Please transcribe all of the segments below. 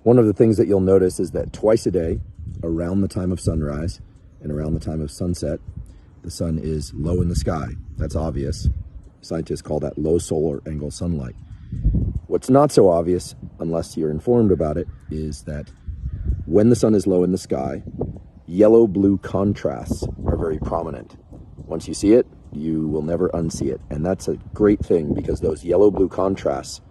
One of the things that you'll notice is that twice a day, around the time of sunrise and around the time of sunset, the sun is low in the sky. That's obvious. Scientists call that low solar angle sunlight. What's not so obvious, unless you're informed about it, is that when the sun is low in the sky, yellow-blue contrasts are very prominent. Once you see it, you will never unsee it. And that's a great thing, because those yellow-blue contrasts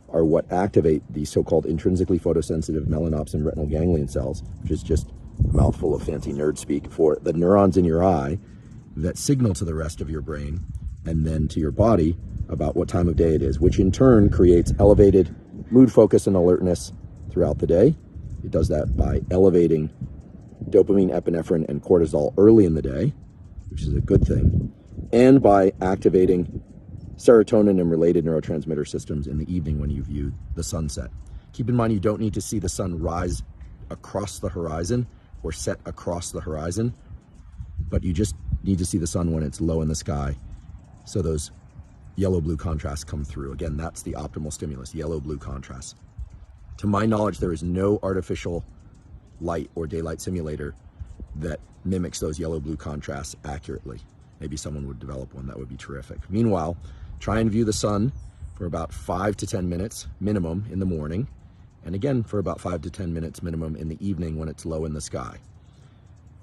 are what activate the so-called intrinsically photosensitive melanopsin retinal ganglion cells, which is just a mouthful of fancy nerd speak for the neurons in your eye that signal to the rest of your brain and then to your body about what time of day it is, which in turn creates elevated mood, focus, and alertness throughout the day. It does that by elevating dopamine, epinephrine, and cortisol early in the day, which is a good thing, and by activating serotonin and related neurotransmitter systems in the evening when you view the sunset. Keep in mind, you don't need to see the sun rise across the horizon or set across the horizon, but you just need to see the sun when it's low in the sky, so those yellow-blue contrasts come through. Again, that's the optimal stimulus, yellow-blue contrasts. To my knowledge, there is no artificial light or daylight simulator that mimics those yellow-blue contrasts accurately. Maybe someone would develop one. That would be terrific. Meanwhile, try and view the sun for about 5 to 10 minutes minimum in the morning, and again for about 5 to 10 minutes minimum in the evening when it's low in the sky.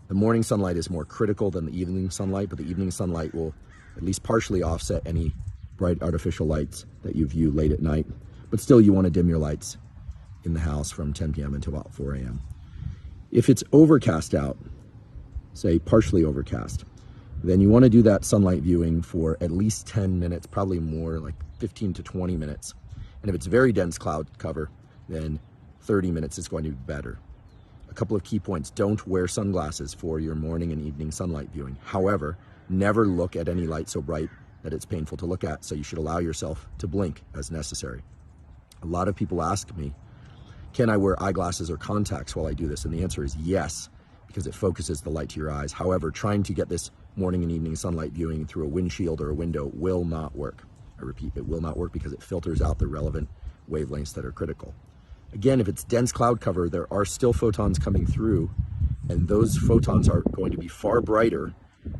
The morning sunlight is more critical than the evening sunlight, but the evening sunlight will at least partially offset any bright artificial lights that you view late at night. But still, you want to dim your lights in the house from 10 p.m. until about 4 a.m. If it's overcast out, say partially overcast, then you want to do that sunlight viewing for at least 10 minutes, probably more, like 15 to 20 minutes. And if it's very dense cloud cover, then 30 minutes is going to be better. A couple of key points: don't wear sunglasses for your morning and evening sunlight viewing. However, never look at any light so bright that it's painful to look at, so you should allow yourself to blink as necessary. A lot of people ask me, can I wear eyeglasses or contacts while I do this? And the answer is yes, because it focuses the light to your eyes. However, trying to get this morning and evening sunlight viewing through a windshield or a window will not work. I repeat, it will not work, because it filters out the relevant wavelengths that are critical. Again, if it's dense cloud cover, there are still photons coming through, and those photons are going to be far brighter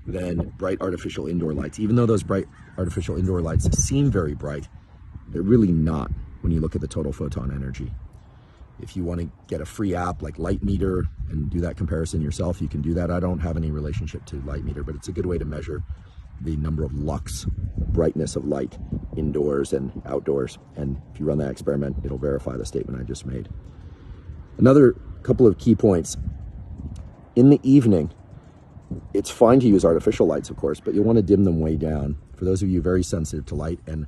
than bright artificial indoor lights. Even though those bright artificial indoor lights seem very bright, they're really not when you look at the total photon energy. If you want to get a free app like Light Meter and do that comparison yourself, you can do that. I don't have any relationship to Light Meter, but it's a good way to measure the number of lux, brightness of light indoors and outdoors. And if you run that experiment, it'll verify the statement I just made. Another couple of key points. In the evening, it's fine to use artificial lights, of course, but you'll want to dim them way down. For those of you very sensitive to light, and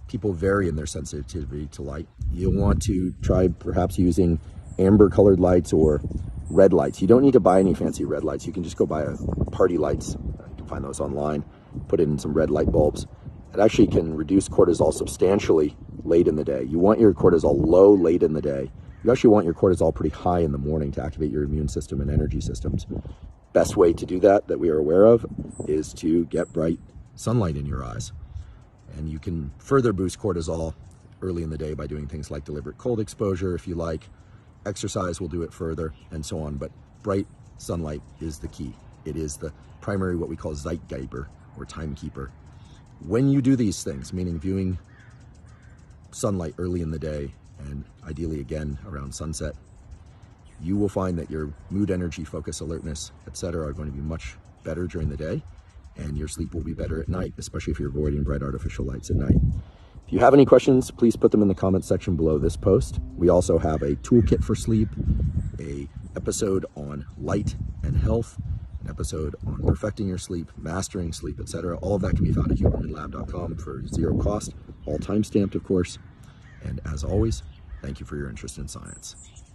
people vary in their sensitivity to light, you'll want to try perhaps using amber colored lights or red lights. You don't need to buy any fancy red lights. You can just go buy party lights. You can find those online, put in some red light bulbs. It actually can reduce cortisol substantially late in the day. You want your cortisol low late in the day. You actually want your cortisol pretty high in the morning to activate your immune system and energy systems. Best way to do that we are aware of is to get bright sunlight in your eyes. And you can further boost cortisol early in the day by doing things like deliberate cold exposure, if you like. Exercise will do it further, and so on. But bright sunlight is the key. It is the primary, what we call Zeitgeber, or timekeeper. When you do these things, meaning viewing sunlight early in the day, and ideally again around sunset, you will find that your mood, energy, focus, alertness, etc. are going to be much better during the day, and your sleep will be better at night, especially if you're avoiding bright artificial lights at night. If you have any questions, please put them in the comments section below this post. We also have a toolkit for sleep, a episode on light and health, an episode on perfecting your sleep, mastering sleep, etc. All of that can be found at hubermanlab.com for zero cost, all time stamped, of course. And as always, thank you for your interest in science.